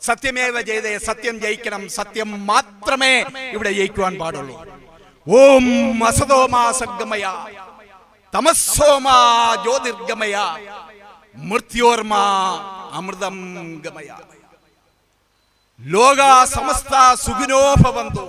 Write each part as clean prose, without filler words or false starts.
സത്യമേവ ജയതേ, സത്യം ജയിക്കണം, സത്യം മാത്രമേ ഇവിടെ ജയിക്കുവാൻ പാടുള്ളൂ. ഓം അസതോമാ സദ്ഗമയ തമസ്സോമാ ജ്യോതിർഗമയ മൃത്യോർമാ അമൃതം ഗമയ. ലോക സമസ്ത സുഖിനോ ഭവന്തു.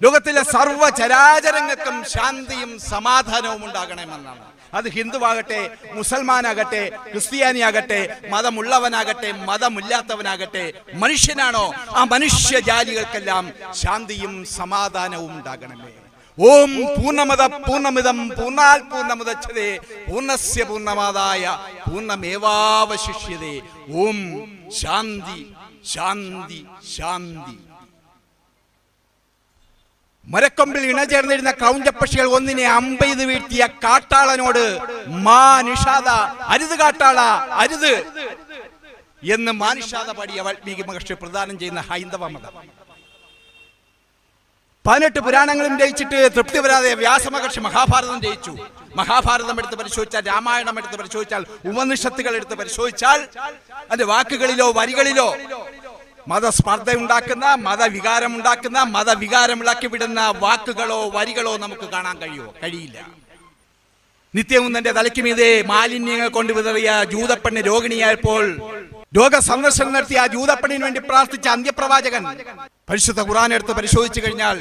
ലോകത്തിലെ സർവ്വ ചരാചരങ്ങൾക്കും ശാന്തിയും സമാധാനവും ഉണ്ടാകണമെന്നാണ്. അത് ഹിന്ദുവാകട്ടെ, മുസൽമാനാകട്ടെ, ക്രിസ്ത്യാനിയാകട്ടെ, മതമുള്ളവനാകട്ടെ, മതമില്ലാത്തവനാകട്ടെ, മനുഷ്യനാണോ ആ മനുഷ്യജാതികൾക്കെല്ലാം ശാന്തിയും സമാധാനവും ഉണ്ടാകണമേ. ഓം പൂർണ്ണമദ പൂർണ്ണമിദം പൂർണ്ണാത് പൂർണ്ണമുദച്ഛതേ പൂർണ്ണസ്യ പൂർണ്ണമാദായ പൂർണ്ണമേവാവശിഷ്യതേ. ഓം ശാന്തി ശാന്തി ശാന്തി. മരക്കൊമ്പിൽ ഇണചേർന്നിരുന്ന ക്രൗഞ്ചപ്പക്ഷികൾ ഒന്നിനെ അമ്പെയ്ത് വീഴ്ത്തിയ കാട്ടാളനോട് മാ നിഷാദ, അരുത് കാട്ടാള അരുത് എന്ന് മാനിഷാദ പാടിയ വാൽമീകി മഹർഷി പ്രദാനം ചെയ്യുന്ന ഹൈന്ദവ മതം. 18 പുരാണങ്ങളും രചിച്ചിട്ട് തൃപ്തി വരാതെ വ്യാസമഹർഷി മഹാഭാരതം രചിച്ചു. മഹാഭാരതം എടുത്ത് പരിശോധിച്ചാൽ, രാമായണം എടുത്ത് പരിശോധിച്ചാൽ, ഉപനിഷത്തുകൾ എടുത്ത് പരിശോധിച്ചാൽ അതിന്റെ വാക്കുകളിലോ വരികളിലോ മതസ്പർദ്ധ ഉണ്ടാക്കുന്ന, മതവികാരം ഉണ്ടാക്കുന്ന, മതവികാരമിളക്കി വിടുന്ന വാക്കുകളോ വരികളോ നമുക്ക് കാണാൻ കഴിയില്ല. നിത്യവും തന്റെ തലയ്ക്ക് മീതെ മാലിന്യങ്ങൾ കൊണ്ട് വിതറിയ ജൂതപ്പെണ്ണ് രോഗിണിയായപ്പോൾ രോഗസന്ദർശനം നടത്തിയ ആ ജൂതപ്പെണ്ണിന് വേണ്ടി പ്രാർത്ഥിച്ച അന്ത്യപ്രവാചകൻ പരിശുദ്ധ ഖുർആൻ എടുത്ത് പരിശോധിച്ചു കഴിഞ്ഞാൽ,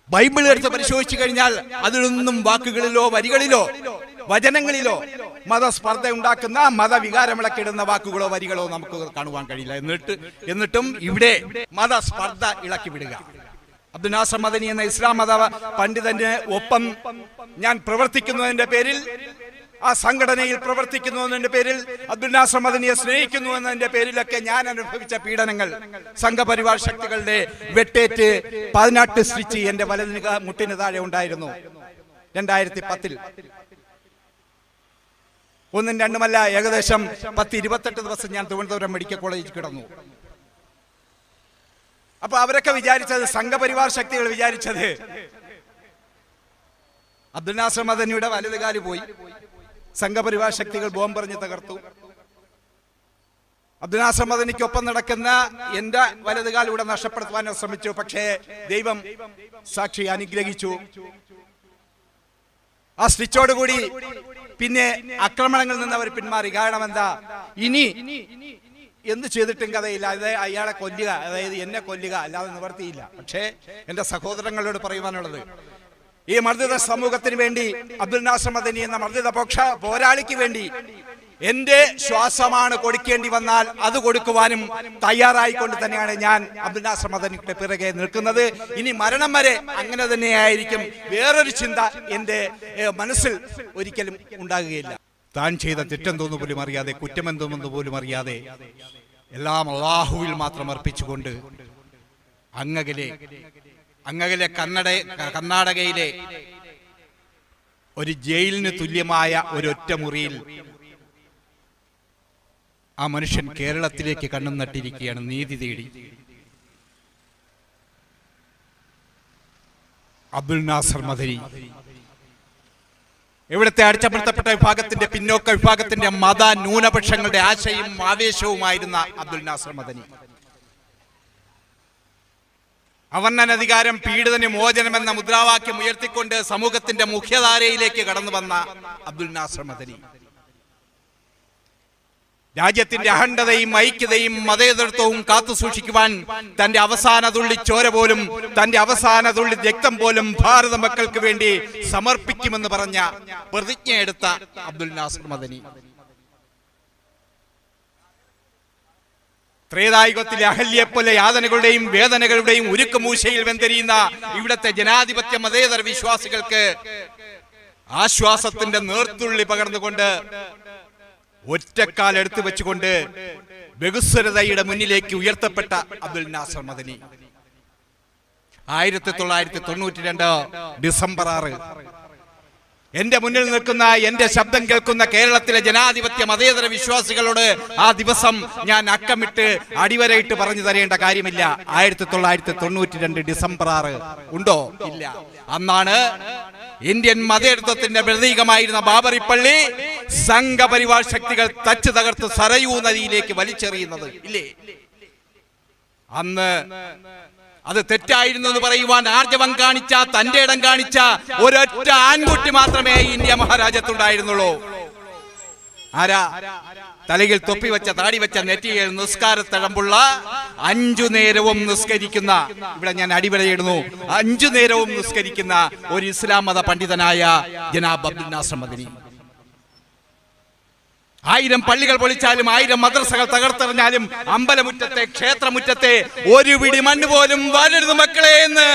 ബൈബിൾ എടുത്ത് പരിശോധിച്ചു കഴിഞ്ഞാൽ അതിലൊന്നും വാക്കുകളിലോ വരികളിലോ വചനങ്ങളിലോ മതസ്പർദ്ധ ഉണ്ടാക്കുന്ന, മതവികാരമിളക്കിടുന്ന വാക്കുകളോ വരികളോ നമുക്ക് കാണുവാൻ കഴിയില്ല. എന്നിട്ടും ഇവിടെ മതസ്പർദ്ധ ഇളക്കി വിടുക. അബ്ദുൽ നാസർ മദനി എന്ന ഇസ്ലാം മത പണ്ഡിതന്റെ ഒപ്പം ഞാൻ പ്രവർത്തിക്കുന്നതിന്റെ പേരിൽ, ആ സംഘടനയിൽ പ്രവർത്തിക്കുന്നതിന്റെ പേരിൽ, അബ്ദുൽ നാസർ മദനിയെ സ്നേഹിക്കുന്നു എന്നതിന്റെ പേരിലൊക്കെ ഞാൻ അനുഭവിച്ച പീഡനങ്ങൾ, സംഘപരിവാർ ശക്തികളുടെ വെട്ടേറ്റ് 18 സ്റ്റിച്ച് എന്റെ വലത് മുട്ടിന് താഴെ ഉണ്ടായിരുന്നു. 2010 ഒന്നും രണ്ടുമല്ല, ഏകദേശം 10-28 ദിവസം ഞാൻ തിരുവനന്തപുരം മെഡിക്കൽ കോളേജിൽ കിടന്നു. അപ്പൊ അവരൊക്കെ വിചാരിച്ചത്, സംഘപരിവാർ ശക്തികൾ വിചാരിച്ചത് അബ്ദുൽ നാസർ മദനിയുടെ വലതുകാല് പോയി, സംഘപരിവാർ ശക്തികൾ ബോംബെറിഞ്ഞ് തകർത്തു. അബ്ദുൽ നാസർ മദനിക്കൊപ്പം നടക്കുന്ന എന്റെ വലതുകാൽ ഇവിടെ നഷ്ടപ്പെടുത്തുവാൻ ശ്രമിച്ചു. പക്ഷേ ദൈവം സാക്ഷി അനുഗ്രഹിച്ചു. ആ സ്റ്റിച്ചോടുകൂടി പിന്നെ ആക്രമണങ്ങളിൽ നിന്ന് അവർ പിന്മാറി. കാരണം എന്താ, ഇനി എന്ത് ചെയ്തിട്ടും കഥയില്ല, അതായത് അയാളെ കൊല്ലുക, അതായത് എന്നെ കൊല്ലുക, അല്ലാതെ നിവർത്തിയില്ല. പക്ഷേ എന്റെ സഹോദരങ്ങളോട് പറയുവാനുള്ളത്, ഈ മർദ്ദിത സമൂഹത്തിന് വേണ്ടി, അബ്ദുൽ നാസർ മദനി എന്ന മർദ്ദിത പോരാളിക്ക് വേണ്ടി എന്റെ ശ്വാസമാണ് കൊടുക്കേണ്ടി വന്നാൽ അത് കൊടുക്കുവാനും തയ്യാറായിക്കൊണ്ട് തന്നെയാണ് ഞാൻ അബ്ദുൽ നാസർ മദനിയുടെ പിറകെ നിൽക്കുന്നത്. ഇനി മരണം വരെ അങ്ങനെ തന്നെയായിരിക്കും. വേറൊരു ചിന്ത എന്റെ മനസ്സിൽ ഒരിക്കലും ഉണ്ടാകുകയില്ല. താൻ ചെയ്ത തെറ്റെന്തോന്നു പോലും അറിയാതെ, കുറ്റമെന്തോന്നു പോലും അറിയാതെ, എല്ലാം അല്ലാഹുവിൽ മാത്രം അർപ്പിച്ചുകൊണ്ട് അങ്ങകലെ കർണാടകയിലെ ഒരു ജയിലിന് തുല്യമായ ഒരൊറ്റ മുറിയിൽ ആ മനുഷ്യൻ കേരളത്തിലേക്ക് കണ്ണും നട്ടിരിക്കുകയാണ്, നീതി തേടി. അബ്ദുൽ നാസർ മദനി ഇവിടുത്തെ അടിച്ചമർത്തപ്പെട്ട വിഭാഗത്തിന്റെ, പിന്നോക്ക വിഭാഗത്തിന്റെ മത ന്യൂനപക്ഷങ്ങളുടെ ആശയും ആവേശവുമായിരുന്ന അബ്ദുൽ നാസർ മദനി. അവർണ്ണനധികാരം, പീഡിതന് മോചനം എന്ന മുദ്രാവാക്യം ഉയർത്തിക്കൊണ്ട് സമൂഹത്തിന്റെ മുഖ്യധാരയിലേക്ക് കടന്നു വന്ന അബ്ദുൽ നാസർ മദനി രാജ്യത്തിന്റെ അഖണ്ഡതയും ഐക്യതയും മതേതരത്വവും കാത്തു സൂക്ഷിക്കുവാൻ തന്റെ അവസാന തുള്ളി ചോര പോലും, തന്റെ അവസാന തുള്ളി രക്തം പോലും ഭാരത മക്കൾക്ക് വേണ്ടി സമർപ്പിക്കുമെന്ന് പറഞ്ഞ പ്രതിജ്ഞയെടുത്ത അബ്ദുൽ നാസർ മദനി. ത്രേതായുഗത്തിലെ അഹല്യെപ്പോലെ യാതനകളുടെയും വേദനകളുടെയും ഉരുക്കുമൂശയിൽ വെന്തെരിയുന്ന ഇവിടത്തെ ജനാധിപത്യ മതേതര വിശ്വാസികൾക്ക് ആശ്വാസത്തിന്റെ നേർത്തുള്ളി പകർന്നുകൊണ്ട്, ഒറ്റക്കാൽ എടുത്തു വെച്ചുകൊണ്ട് ബഹുസ്വരതയുടെ മുന്നിലേക്ക് ഉയർത്തപ്പെട്ട അബ്ദുൽ നാസർ മദനി 1992 ഡിസംബർ 6 എന്റെ മുന്നിൽ നിൽക്കുന്ന, എന്റെ ശബ്ദം കേൾക്കുന്ന കേരളത്തിലെ ജനാധിപത്യ മതേതര വിശ്വാസികളോട് ആ ദിവസം ഞാൻ അക്കമിട്ട് അടിവരയിട്ട് പറഞ്ഞു തരേണ്ട കാര്യമില്ല. 1992 ഡിസംബർ 6 ഉണ്ടോ? ഇല്ല. അന്നാണ് ഇന്ത്യൻ മതേതരത്വത്തിന്റെ പ്രതീകമായിരുന്ന ബാബറി പള്ളി സംഘപരിവാർ ശക്തികൾ തച്ചു തകർത്ത് സരയൂ നദിയിലേക്ക് വലിച്ചെറിയുന്നത്. ഇല്ലേ? അന്ന് അത് തെറ്റായിരുന്നു എന്ന് പറയുവാൻ ആർജവം കാണിച്ച, തന്റെ ഇടം കാണിച്ച ഒരൊറ്റ ആൺകുട്ടി മാത്രമേ ഇന്ത്യ മഹാരാജ്യത്തുണ്ടായിരുന്നുള്ളൂ. ആരാ? തലയിൽ തൊപ്പി വെച്ച, താടി വെച്ച, നെറ്റിയിൽ നിസ്കാരത്തഴമ്പുള്ള, 5 നേരവും നിസ്കരിക്കുന്ന, ഇവിടെ ഞാൻ അടിവരയിടുന്നു, 5 നേരവും നിസ്കരിക്കുന്ന ഒരു ഇസ്ലാം മത പണ്ഡിതനായ ജനാബ് അബ്ദുൽ നാസർ മദനി. 1000 പള്ളികൾ പൊളിച്ചാലും 1000 മദ്രസകൾ തകർത്തെറിഞ്ഞാലും അമ്പലമുറ്റത്തെ, ക്ഷേത്രമുറ്റത്തെ ഒരു പിടി മണ്ണ് പോലും വരരുത് മക്കളെ എന്ന്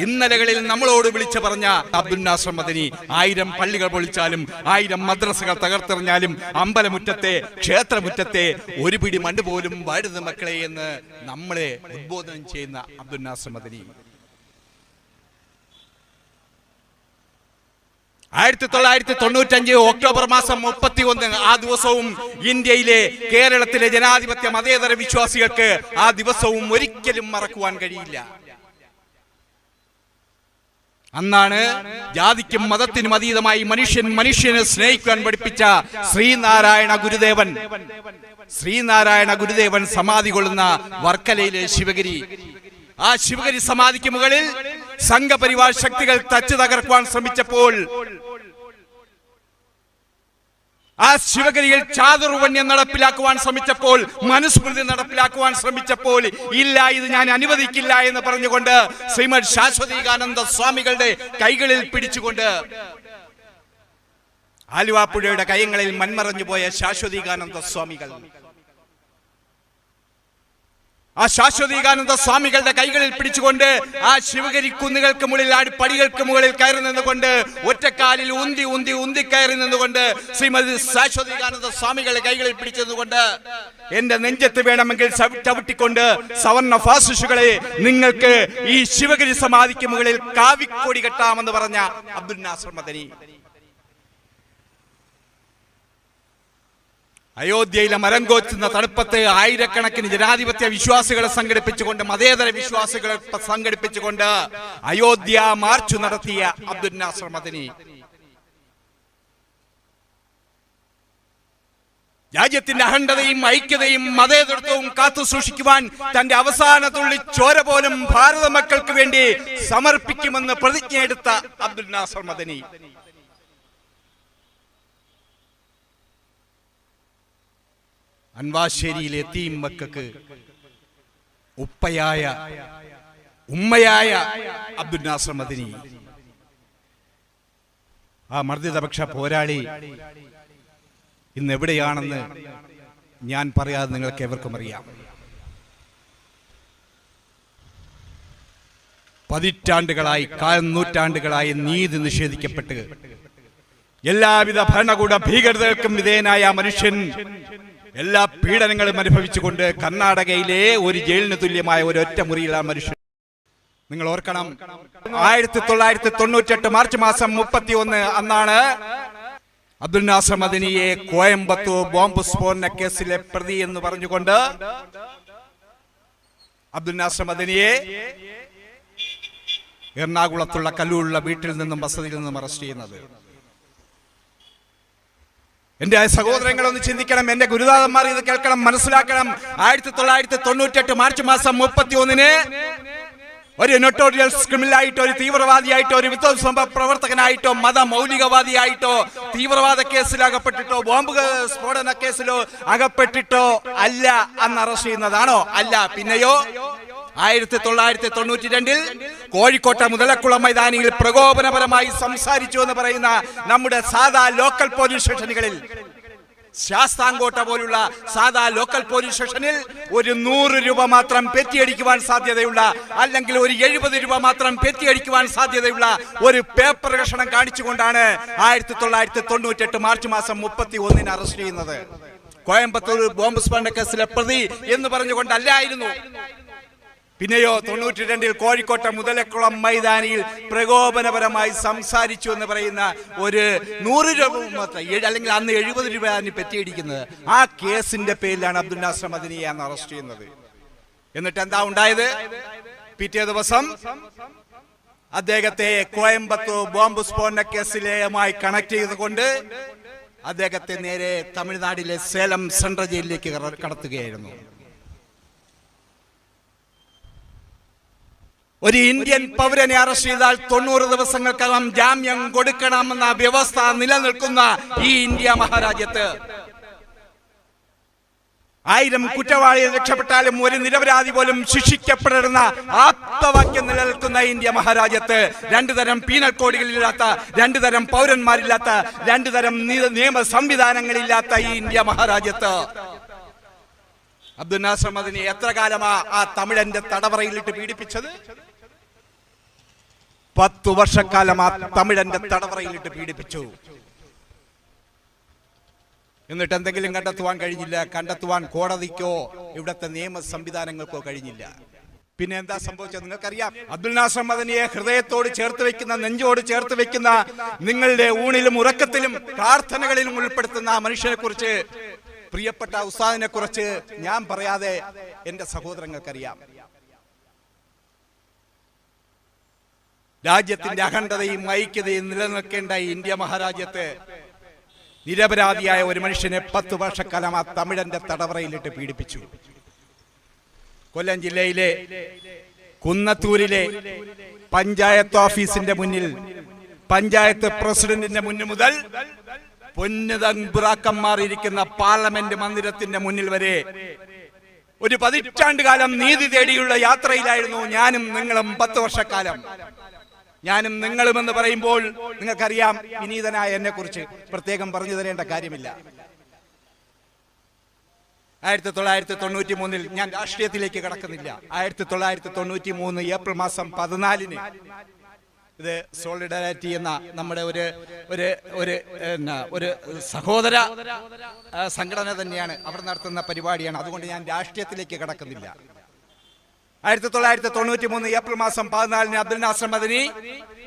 ഇന്നലകളിൽ നമ്മളോട് വിളിച്ചു പറഞ്ഞ അബ്ദുൽ നാസർ മദനി 1000 പള്ളികൾ പൊളിച്ചാലും 1000 മദ്രസകൾ തകർത്തെറിഞ്ഞാലും അമ്പലമുറ്റത്തെ, ക്ഷേത്രമുറ്റത്തെ ഒരു പിടി മണ്ണ് പോലും വരരുത് മക്കളെ എന്ന് നമ്മളെ ഉദ്ബോധനം ചെയ്യുന്ന അബ്ദുൽ നാസർ മദനി 1995 ഒക്ടോബർ മാസം 31 ആ ദിവസവും ഇന്ത്യയിലെ, കേരളത്തിലെ ജനാധിപത്യ മതേതര വിശ്വാസികൾക്ക് ആ ദിവസവും ഒരിക്കലും മറക്കുവാൻ കഴിയില്ല. അന്നാണ് ജാതിക്കും മതത്തിനും അതീതമായി മനുഷ്യനെ സ്നേഹിക്കുവാൻ പഠിപ്പിച്ച ശ്രീനാരായണ ഗുരുദേവൻ സമാധി കൊള്ളുന്ന വർക്കലയിലെ ശിവഗിരി. ആ ശിവഗിരി സമാധിക്ക് മുകളിൽ സംഘപരിവാർ ശക്തികൾ തച്ചു തകർക്കുവാൻ ശ്രമിച്ചപ്പോൾ, ആ ശിവഗിരിയിൽ ചാതുർവണ്യം നടപ്പിലാക്കുവാൻ ശ്രമിച്ചപ്പോൾ, മനുസ്മൃതി നടപ്പിലാക്കുവാൻ ശ്രമിച്ചപ്പോൾ, ഇല്ല, ഇത് ഞാൻ അനുവദിക്കില്ല എന്ന് പറഞ്ഞുകൊണ്ട് ശ്രീമദ് ശാശ്വതീകാനന്ദ സ്വാമികളുടെ കൈകളിൽ പിടിച്ചുകൊണ്ട് ആലുവാപ്പുഴയുടെ കയങ്ങളിൽ മൺമറഞ്ഞു പോയ ശാശ്വതീകാനന്ദ സ്വാമികൾ, ആ ശാശ്വതീകാനന്ദ സ്വാമികളുടെ കൈകളിൽ പിടിച്ചുകൊണ്ട് ആ ശിവഗിരി കുന്നുകൾക്ക് മുകളിൽ, പടികൾക്ക് മുകളിൽ കയറി നിന്നുകൊണ്ട്, ഒറ്റക്കാലിൽ ഉന്തി കയറി നിന്നുകൊണ്ട് ശ്രീമതി ശാശ്വതീകാനന്ദ സ്വാമികളുടെ കൈകളിൽ പിടിച്ചതുകൊണ്ട്, എന്റെ നെഞ്ചത്ത് വേണമെങ്കിൽ ചവിട്ടിക്കൊണ്ട് സവർണ ഫാസിസ്റ്റുകളെ, നിങ്ങൾക്ക് ഈ ശിവഗിരി സമാധിക്ക് മുകളിൽ കാവിക്കൊടി കെട്ടാമെന്ന് പറഞ്ഞ അബ്ദുൽ നാസർ മദനി. അയോധ്യയിലെ മരം കോച്ചുന്ന തണുപ്പത്ത് ആയിരക്കണക്കിന് ജനാധിപത്യ വിശ്വാസികളെ സംഘടിപ്പിച്ചുകൊണ്ട്, മതേതര വിശ്വാസികളെ സംഘടിപ്പിച്ചുകൊണ്ട് അയോധ്യ മാർച്ച് നടത്തിയ അബ്ദുൽ നാസർ മദനി രാജ്യത്തിന്റെ അഖണ്ഡതയും ഐക്യതയും മതേതരത്വവും കാത്തു സൂക്ഷിക്കുവാൻ തന്റെ അവസാന തുള്ളി ചോര പോലും ഭാരത മക്കൾക്ക് വേണ്ടി സമർപ്പിക്കുമെന്ന് പ്രതിജ്ഞയെടുത്ത അബ്ദുൽ നാസർ മദനി അൻവാശ്ശേരിയിലെ യതീം മക്കൾക്ക് ഉമ്മയായ അബ്ദുൽ നാസർ മദനി, ആ മർദ്ദിതപക്ഷ പോരാളി ഇന്ന് എവിടെയാണെന്ന് ഞാൻ പറയാതെ നിങ്ങൾക്ക് എവർക്കും അറിയാം. പതിറ്റാണ്ടുകളായി, നൂറ്റാണ്ടുകളായി നീതി നിഷേധിക്കപ്പെട്ട് എല്ലാവിധ ഭരണകൂട ഭീകരതകൾക്കും വിധേയനായ മനുഷ്യൻ എല്ലാ പീഡനങ്ങളും അനുഭവിച്ചുകൊണ്ട് കർണാടകയിലെ ഒരു ജയിലിന് തുല്യമായ ഒരൊറ്റ മുറിയിലാണ് മനുഷ്യൻ. നിങ്ങൾ ഓർക്കണം, 1998 മാർച്ച് മാസം 31 അന്നാണ് അബ്ദുൽ നാസർ മദനിയെ കോയമ്പത്തൂർ ബോംബ് സ്ഫോടന കേസിലെ പ്രതി എന്ന് പറഞ്ഞുകൊണ്ട് അബ്ദുൽ നാസർ മദനിയെ എറണാകുളത്തുള്ള കല്ലൂരിലുള്ള വീട്ടിൽ നിന്നും, വസതിയിൽ നിന്നും അറസ്റ്റ് ചെയ്യുന്നത്. എന്റെ സഹോദരങ്ങളൊന്ന് ചിന്തിക്കണം, എന്റെ ഗുരുനാഥന്മാർ ഇത് കേൾക്കണം, മനസ്സിലാക്കണം. 1998 മാർച്ച് മാസം 31 ഒരു നൊട്ടോറിയസ് ക്രിമിനലായിട്ടോ, ഒരു തീവ്രവാദിയായിട്ടോ, ഒരു വിധ്വംസ പ്രവർത്തകനായിട്ടോ, മതമൗലികവാദിയായിട്ടോ, തീവ്രവാദ കേസിൽ അകപ്പെട്ടിട്ടോ, ബോംബ് സ്ഫോടന കേസിലോ അകപ്പെട്ടിട്ടോ അല്ല അന്ന് അറസ്റ്റ് ചെയ്യുന്നതാണോ? അല്ല. പിന്നെയോ 1992 കോഴിക്കോട്ടെ മുതലക്കുളം മൈതാനിയിൽ പ്രകോപനപരമായി സംസാരിച്ചു എന്ന് പറയുന്ന നമ്മുടെ സാധാ ലോക്കൽ പോലീസ് സ്റ്റേഷനുകളിൽ, ശാസ്താംകോട്ട പോലുള്ള സാധാ ലോക്കൽ പോലീസ് സ്റ്റേഷനിൽ ഒരു 100 രൂപ മാത്രം പെറ്റിയടിക്കുവാൻ സാധ്യതയുള്ള, അല്ലെങ്കിൽ ഒരു 70 രൂപ മാത്രം പെറ്റിയടിക്കുവാൻ സാധ്യതയുള്ള ഒരു പേപ്പർ കഷണം കാണിച്ചുകൊണ്ടാണ് 1998 മാർച്ച് മാസം 31 അറസ്റ്റ് ചെയ്യുന്നത്. കോയമ്പത്തൂർ ബോംബ് സ്ഫോടന കേസിലെ പ്രതി എന്ന് പറഞ്ഞുകൊണ്ടല്ലായിരുന്നു. പിന്നെയോ 92 കോഴിക്കോട്ടെ മുതലക്കുളം മൈതാനിയിൽ പ്രകോപനപരമായി സംസാരിച്ചു എന്ന് പറയുന്ന ഒരു 100 രൂപ അല്ലെങ്കിൽ അന്ന് 70 രൂപ പെറ്റിയിടിക്കുന്നത്. ആ കേസിന്റെ പേരിലാണ് അബ്ദുൽ നാസർ മദനിയെ അന്ന് അറസ്റ്റ് ചെയ്യുന്നത്. എന്നിട്ട് എന്താ ഉണ്ടായത്? പിറ്റേ ദിവസം അദ്ദേഹത്തെ കോയമ്പത്തൂർ ബോംബ് സ്ഫോടന കേസിലുമായി കണക്ട് ചെയ്തുകൊണ്ട് അദ്ദേഹത്തെ നേരെ തമിഴ്നാട്ടിലെ സേലം സെൻട്രൽ ജയിലിലേക്ക് കടത്തുകയായിരുന്നു. ഒരു ഇന്ത്യൻ പൗരനെ അറസ്റ്റ് ചെയ്താൽ 90 ദിവസങ്ങൾക്കകം ജാമ്യം കൊടുക്കണമെന്ന വ്യവസ്ഥ നിലനിൽക്കുന്ന ഈ ഇന്ത്യ മഹാരാജ്യത്ത് 1000 കുറ്റവാളികൾ രക്ഷപ്പെട്ടാലും ഒരു നിരപരാധി പോലും ശിക്ഷിക്കപ്പെടുന്ന ആപ്തവാക്യം നിലനിൽക്കുന്ന ഇന്ത്യ മഹാരാജ്യത്ത് 2 തരം പീനൽ കോഡുകളില്ലാത്ത, 2 തരം പൗരന്മാരില്ലാത്ത, 2 തരം നിയമ സംവിധാനങ്ങളില്ലാത്ത ഈ ഇന്ത്യ മഹാരാജ്യത്ത് അബ്ദുൽ നാസർ മദനി എത്ര കാലമാ ആ തമിഴന്റെ തടവറയിലിട്ട് പീഡിപ്പിച്ചത്? 10 വർഷക്കാലം ആ തമിഴന്റെ തടവറയിലിട്ട് പീഡിപ്പിച്ചു. എന്നിട്ട് എന്തെങ്കിലും കണ്ടെത്തുവാൻ കഴിഞ്ഞില്ല. കണ്ടെത്തുവാൻ കോടതിക്കോ ഇവിടത്തെ നിയമ സംവിധാനങ്ങൾക്കോ കഴിഞ്ഞില്ല. പിന്നെ എന്താ സംഭവിച്ചത് നിങ്ങൾക്കറിയാം. അബ്ദുൽ നാസർ മദനിയെ ഹൃദയത്തോട് ചേർത്ത് വെക്കുന്ന, നെഞ്ചോട് ചേർത്ത് വെക്കുന്ന, നിങ്ങളുടെ ഊണിലും ഉറക്കത്തിലും പ്രാർത്ഥനകളിലും ഉൾപ്പെടുത്തുന്ന ആ മനുഷ്യനെ കുറിച്ച്, പ്രിയപ്പെട്ട ഉസ്താദിനെ കുറിച്ച് ഞാൻ പറയാതെ എന്റെ സഹോദരങ്ങൾക്കറിയാം. രാജ്യത്തിന്റെ അഖണ്ഡതയും ഐക്യതയും നിലനിൽക്കേണ്ട ഇന്ത്യ മഹാരാജ്യത്ത് നിരപരാധിയായ ഒരു മനുഷ്യനെ 10 വർഷക്കാലം ആ തമിഴന്റെ തടവറയിലിട്ട് പീഡിപ്പിച്ചു. കൊല്ലം ജില്ലയിലെ കുന്നത്തൂരിലെ പഞ്ചായത്ത് ഓഫീസിന്റെ മുന്നിൽ, പഞ്ചായത്ത് പ്രസിഡന്റിന്റെ മുന്നിൽ മുതൽ പൊന്നുതമ്പുറാക്കന്മാർ ഇരിക്കുന്ന പാർലമെന്റ് മന്ദിരത്തിന്റെ മുന്നിൽ വരെ ഒരു 10 കാലം നീതി തേടിയുള്ള യാത്രയിലായിരുന്നു ഞാനും നിങ്ങളും. 10 വർഷക്കാലം ഞാനും നിങ്ങളും എന്ന് പറയുമ്പോൾ നിങ്ങൾക്കറിയാം, വിനീതനായ എന്നെ കുറിച്ച് പ്രത്യേകം പറഞ്ഞു തരേണ്ട കാര്യമില്ല. 1993 ഞാൻ രാഷ്ട്രീയത്തിലേക്ക് കടക്കുന്നില്ല. 1993 ഏപ്രിൽ മാസം 14 ഇത് സോളിഡാരിറ്റി എന്ന നമ്മുടെ ഒരു സഹോദര സംഘടന തന്നെയാണ്, അവർ നടത്തുന്ന പരിപാടിയാണ്. അതുകൊണ്ട് ഞാൻ രാഷ്ട്രീയത്തിലേക്ക് കടക്കുന്നില്ല. 1993 ഏപ്രിൽ മാസം 14 അബ്ദുൽ നാസർ മദനി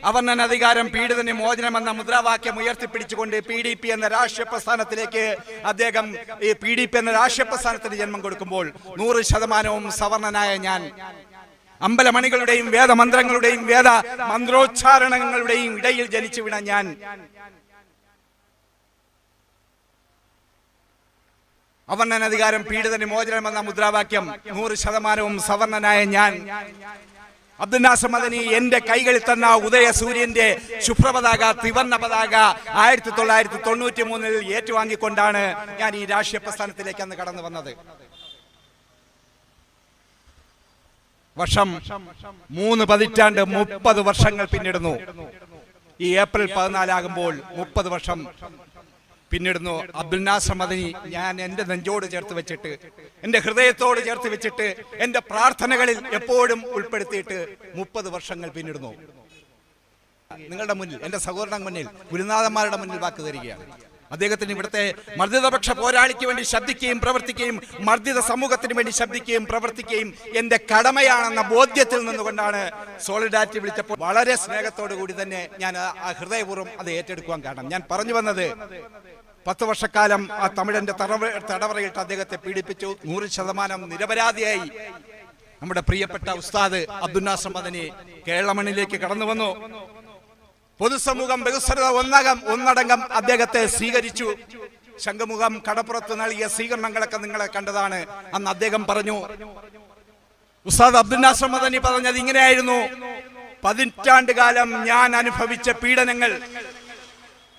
അവർണ്ണനധികാരം പീഡിതന് മോചനം എന്ന മുദ്രാവാക്യം ഉയർത്തിപ്പിടിച്ചുകൊണ്ട് PDP എന്ന രാഷ്ട്രീയ പ്രസ്ഥാനത്തിലേക്ക് അദ്ദേഹം ഈ PDP എന്ന രാഷ്ട്രീയ പ്രസ്ഥാനത്തിന് ജന്മം കൊടുക്കുമ്പോൾ 100% സവർണനായ ഞാൻ, അമ്പലമണികളുടെയും വേദമന്ത്രങ്ങളുടെയും വേദ മന്ത്രോച്ചാരണങ്ങളുടെയും ഇടയിൽ ജനിച്ചു വീണ ഞാൻ, അവർണ്ണനധികാരം പീഡിതന് മോചനം എന്ന മുദ്രാവാക്യം 100% സവർണനായ ഞാൻ, അബ്ദുൽ നാസർ മദനി എന്റെ കൈകളിൽ തന്ന ഉദയ സൂര്യന്റെ ശുഭ്രപതാക, ത്രിവർണ്ണ പതാക 1993 ഏറ്റുവാങ്ങിക്കൊണ്ടാണ് ഞാൻ ഈ രാഷ്ട്രീയ പ്രസ്ഥാനത്തിലേക്ക് അന്ന് കടന്നു വന്നത്. വർഷം 3 പതിറ്റാണ്ട് 30 വർഷങ്ങൾ പിന്നിടുന്നു. ഈ ഏപ്രിൽ 14 ആകുമ്പോൾ 30 വർഷം പിന്നിടുന്നു. അബ്ദുൽ നാസർ മദനി ഞാൻ എന്റെ നെഞ്ചോട് ചേർത്ത് വെച്ചിട്ട്, എന്റെ ഹൃദയത്തോട് ചേർത്ത് വെച്ചിട്ട്, എന്റെ പ്രാർത്ഥനകളിൽ എപ്പോഴും ഉൾപ്പെടുത്തിയിട്ട് 30 വർഷങ്ങൾ പിന്നിടുന്നു. നിങ്ങളുടെ മുന്നിൽ, എന്റെ സഹോദരന്റെ മുന്നിൽ, ഗുരുനാഥന്മാരുടെ മുന്നിൽ വാക്ക് തരികയാണ്. അദ്ദേഹത്തിന് ഇവിടുത്തെ മർദ്ദിതപക്ഷ പോരാളിക്ക് വേണ്ടി ശബ്ദിക്കുകയും പ്രവർത്തിക്കുകയും, മർദ്ദിത സമൂഹത്തിന് വേണ്ടി ശബ്ദിക്കുകയും പ്രവർത്തിക്കുകയും എന്റെ കടമയാണെന്ന ബോധ്യത്തിൽ നിന്നുകൊണ്ടാണ് സോളിഡാരിറ്റി വിളിച്ചപ്പോൾ വളരെ സ്നേഹത്തോടു കൂടി തന്നെ ഞാൻ ആ ഹൃദയപൂർവ്വം അത് ഏറ്റെടുക്കുവാൻ കാരണം. ഞാൻ പറഞ്ഞു വന്നത്, 10 വർഷക്കാലം ആ തമിഴന്റെ തടവറയിട്ട് അദ്ദേഹത്തെ പീഡിപ്പിച്ചു. 100% നിരപരാധിയായി നമ്മുടെ പ്രിയപ്പെട്ട ഉസ്താദ് അബ്ദുൽ നാസർ മദനി കേരള മണ്ണിലേക്ക് കടന്നു വന്നു. പൊതുസമൂഹം ബഹുസ്വരത ഒന്നടങ്കം അദ്ദേഹത്തെ സ്വീകരിച്ചു. ശംഖുമുഖം കടപ്പുറത്ത് നൽകിയ സ്വീകരണങ്ങളൊക്കെ നിങ്ങളെ കണ്ടതാണ്. അന്ന് അദ്ദേഹം പറഞ്ഞു, ഉസ്താദ് അബ്ദുൽ നാസർ മദനി പറഞ്ഞത് ഇങ്ങനെയായിരുന്നു: 15 കാലം ഞാൻ അനുഭവിച്ച പീഡനങ്ങൾ,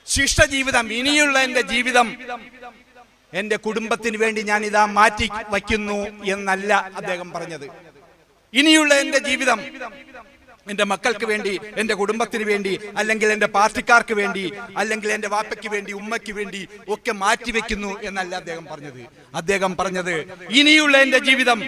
ശിഷ്ടജീവിതം, ഇനിയുള്ള എന്റെ ജീവിതം എന്റെ കുടുംബത്തിന് വേണ്ടി ഞാൻ ഇതാ മാറ്റി വയ്ക്കുന്നു എന്നല്ല അദ്ദേഹം പറഞ്ഞത്. ഇനിയുള്ള എന്റെ ജീവിതം എന്റെ മക്കൾക്ക് വേണ്ടി, എന്റെ കുടുംബത്തിന് വേണ്ടി, അല്ലെങ്കിൽ എന്റെ പാർട്ടിക്കാർക്ക് വേണ്ടി, അല്ലെങ്കിൽ എന്റെ വാപ്പയ്ക്ക് വേണ്ടി, ഉമ്മയ്ക്ക് വേണ്ടി ഒക്കെ മാറ്റിവെക്കുന്നു എന്നല്ല അദ്ദേഹം പറഞ്ഞത്. അദ്ദേഹം പറഞ്ഞത്, ഇനിയുള്ള എന്റെ ജീവിതം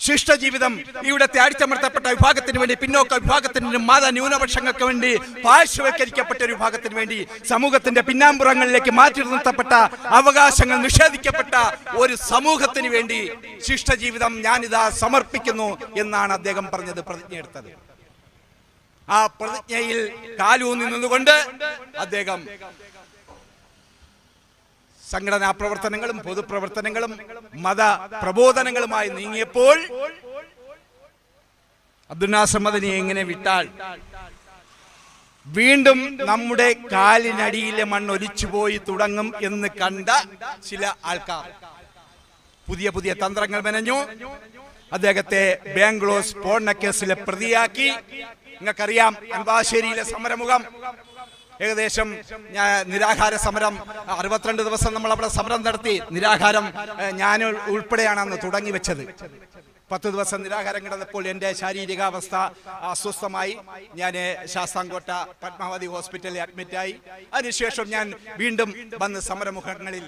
ശിഷ്ടജീവിതം ഇവിടുത്തെ അടിച്ചമർത്തപ്പെട്ട വിഭാഗത്തിന് വേണ്ടി, പിന്നോക്ക വിഭാഗത്തിന്, മത ന്യൂനപക്ഷങ്ങൾക്ക് വേണ്ടി, പാർശ്വവൽക്കരിക്കപ്പെട്ട ഒരു വിഭാഗത്തിന് വേണ്ടി, സമൂഹത്തിന്റെ പിന്നാമ്പുറങ്ങളിലേക്ക് മാറ്റി നിർത്തപ്പെട്ട, അവകാശങ്ങൾ നിഷേധിക്കപ്പെട്ട ഒരു സമൂഹത്തിന് വേണ്ടി ശിഷ്ടജീവിതം ഞാനിതാ സമർപ്പിക്കുന്നു എന്നാണ് അദ്ദേഹം പറഞ്ഞത്, പ്രതിജ്ഞയെടുത്തത്. ആ പ്രതിജ്ഞയിൽ കാലൂന്നി നിന്നുകൊണ്ട് അദ്ദേഹം സംഘടനാ പ്രവർത്തനങ്ങളും പൊതുപ്രവർത്തനങ്ങളും മത പ്രബോധനങ്ങളുമായി നീങ്ങിയപ്പോൾ അബ്ദുൽ നാസർ മദനിയെ എങ്ങനെ വിട്ടാൽ വീണ്ടും നമ്മുടെ കാലിനടിയിലെ മണ്ണൊലിച്ചു പോയി തുടങ്ങും എന്ന് കണ്ട ചില ആൾക്കാർ പുതിയ പുതിയ തന്ത്രങ്ങൾ മെനഞ്ഞു. അദ്ദേഹത്തെ ബാംഗ്ലൂർ സ്ഫോടന കേസിലെ പ്രതിയാക്കി. നിങ്ങൾക്കറിയാം നെടുമ്പാശ്ശേരിയിലെ സമരമുഖം, ഏകദേശം നിരാഹാര സമരം 62 ദിവസം നമ്മൾ അവിടെ സമരം നടത്തി. നിരാഹാരം ഞാൻ ഉൾപ്പെടെയാണ് അന്ന് തുടങ്ങി വെച്ചത്. 10 ദിവസം നിരാഹാരം കിടന്നപ്പോൾ എൻ്റെ ശാരീരികാവസ്ഥ അസ്വസ്ഥമായി. ഞാൻ ശാസ്താംകോട്ട പത്മാവതി ഹോസ്പിറ്റലിൽ അഡ്മിറ്റായി. അതിനുശേഷം ഞാൻ വീണ്ടും വന്ന് സമരമുഖങ്ങളിൽ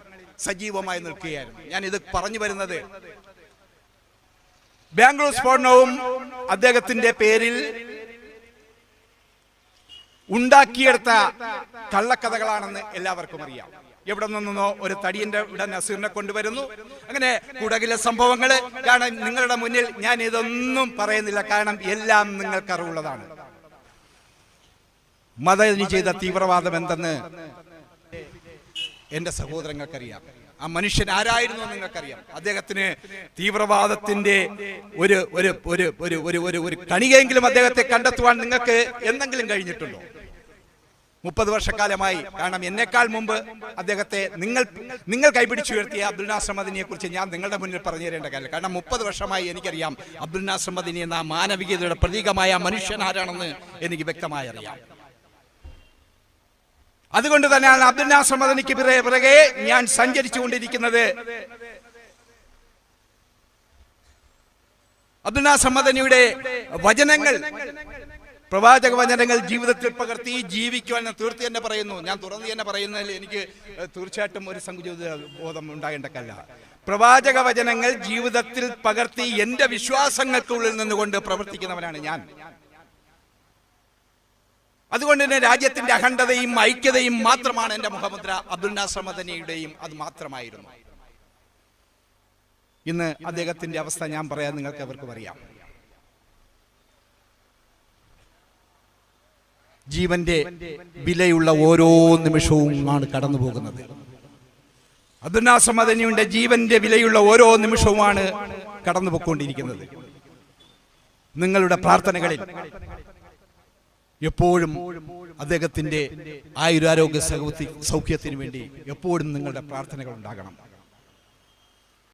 സജീവമായി നിൽക്കുകയായിരുന്നു. ഞാൻ ഇത് പറഞ്ഞു വരുന്നത്, ബാംഗ്ലൂർ സ്ഫോടനവും അദ്ദേഹത്തിന്റെ പേരിൽ ഉണ്ടാക്കിയെടുത്ത കള്ളക്കഥകളാണെന്ന് എല്ലാവർക്കും അറിയാം. എവിടെ നിന്നോ ഒരു തടിയന്റെ ഇവിടെ നസീറിനെ കൊണ്ടുവരുന്നു. അങ്ങനെ കുടകിലെ സംഭവങ്ങള്. കാരണം നിങ്ങളുടെ മുന്നിൽ ഞാൻ ഇതൊന്നും പറയുന്നില്ല, കാരണം എല്ലാം നിങ്ങൾക്ക് അറിവുള്ളതാണ്. മദനി ചെയ്ത തീവ്രവാദം എന്തെന്ന് എന്റെ സഹോദരങ്ങൾക്കറിയാം. ആ മനുഷ്യൻ ആരായിരുന്നു നിങ്ങൾക്കറിയാം. അദ്ദേഹത്തിന് തീവ്രവാദത്തിന്റെ ഒരു ഒരു ഒരു ഒരു ഒരു ഒരു കണികയെങ്കിലും അദ്ദേഹത്തെ കണ്ടെത്തുവാൻ നിങ്ങൾക്ക് എന്തെങ്കിലും കഴിഞ്ഞിട്ടുണ്ടോ? 30 വർഷക്കാലമായി. കാരണം എന്നേക്കാൾ മുമ്പ് അദ്ദേഹത്തെ നിങ്ങൾ കൈപിടിച്ചുയർത്തിയ അബ്ദുൽ നാസർ മദനിയെ കുറിച്ച് ഞാൻ നിങ്ങളുടെ മുന്നിൽ പറഞ്ഞു തരേണ്ട കാര്യം. കാരണം 30 വർഷമായി എനിക്കറിയാം അബ്ദുൽ നാസർ മദനി എന്ന മാനവികതയുടെ പ്രതീകമായ മനുഷ്യൻ ആരാണെന്ന് എനിക്ക് വ്യക്തമായി അറിയാം. അതുകൊണ്ട് തന്നെയാണ് അബ്ദുൽ നാസർ മദനിക്ക് പിറകെ ഞാൻ സഞ്ചരിച്ചു കൊണ്ടിരിക്കുന്നത്. അബ്ദുൽ നാസർ മദനിയുടെ വചനങ്ങൾ, പ്രവാചക വചനങ്ങൾ ജീവിതത്തിൽ പകർത്തി ജീവിക്കുവാൻ തീർത്ത് തന്നെ പറയുന്നു. ഞാൻ തുറന്നു തന്നെ പറയുന്നതിൽ എനിക്ക് തീർച്ചയായിട്ടും ഒരു സങ്കുചിത ബോധം ഉണ്ടാകേണ്ടക്കല്ല. പ്രവാചക വചനങ്ങൾ ജീവിതത്തിൽ പകർത്തി എൻ്റെ വിശ്വാസങ്ങൾക്കുള്ളിൽ നിന്നുകൊണ്ട് പ്രവർത്തിക്കുന്നവനാണ് ഞാൻ. അതുകൊണ്ട് തന്നെ രാജ്യത്തിന്റെ അഖണ്ഡതയും ഐക്യതയും മാത്രമാണ് എൻ്റെ മുഖമുദ്ര. അബ്ദുൽ നാസർ മദനിയുടെയും അത് മാത്രമായിരുന്നു. ഇന്ന് അദ്ദേഹത്തിന്റെ അവസ്ഥ ഞാൻ പറയാൻ നിങ്ങൾക്ക് എവർക്കും അറിയാം. ജീവന്റെ വിലയുള്ള ഓരോ നിമിഷവും ആണ് കടന്നു പോകുന്നത്. അബ്ദുൽ നാസർ മദനിയുടെ ജീവന്റെ വിലയുള്ള ഓരോ നിമിഷവുമാണ് കടന്നു പോയിക്കൊണ്ടിരിക്കുന്നത്. നിങ്ങളുടെ പ്രാർത്ഥനകളിൽ എപ്പോഴും അദ്ദേഹത്തിന്റെ ആയുരാരോഗ്യ സൗഖ്യത്തിന് വേണ്ടി എപ്പോഴും നിങ്ങളുടെ പ്രാർത്ഥനകൾ ഉണ്ടാകണം.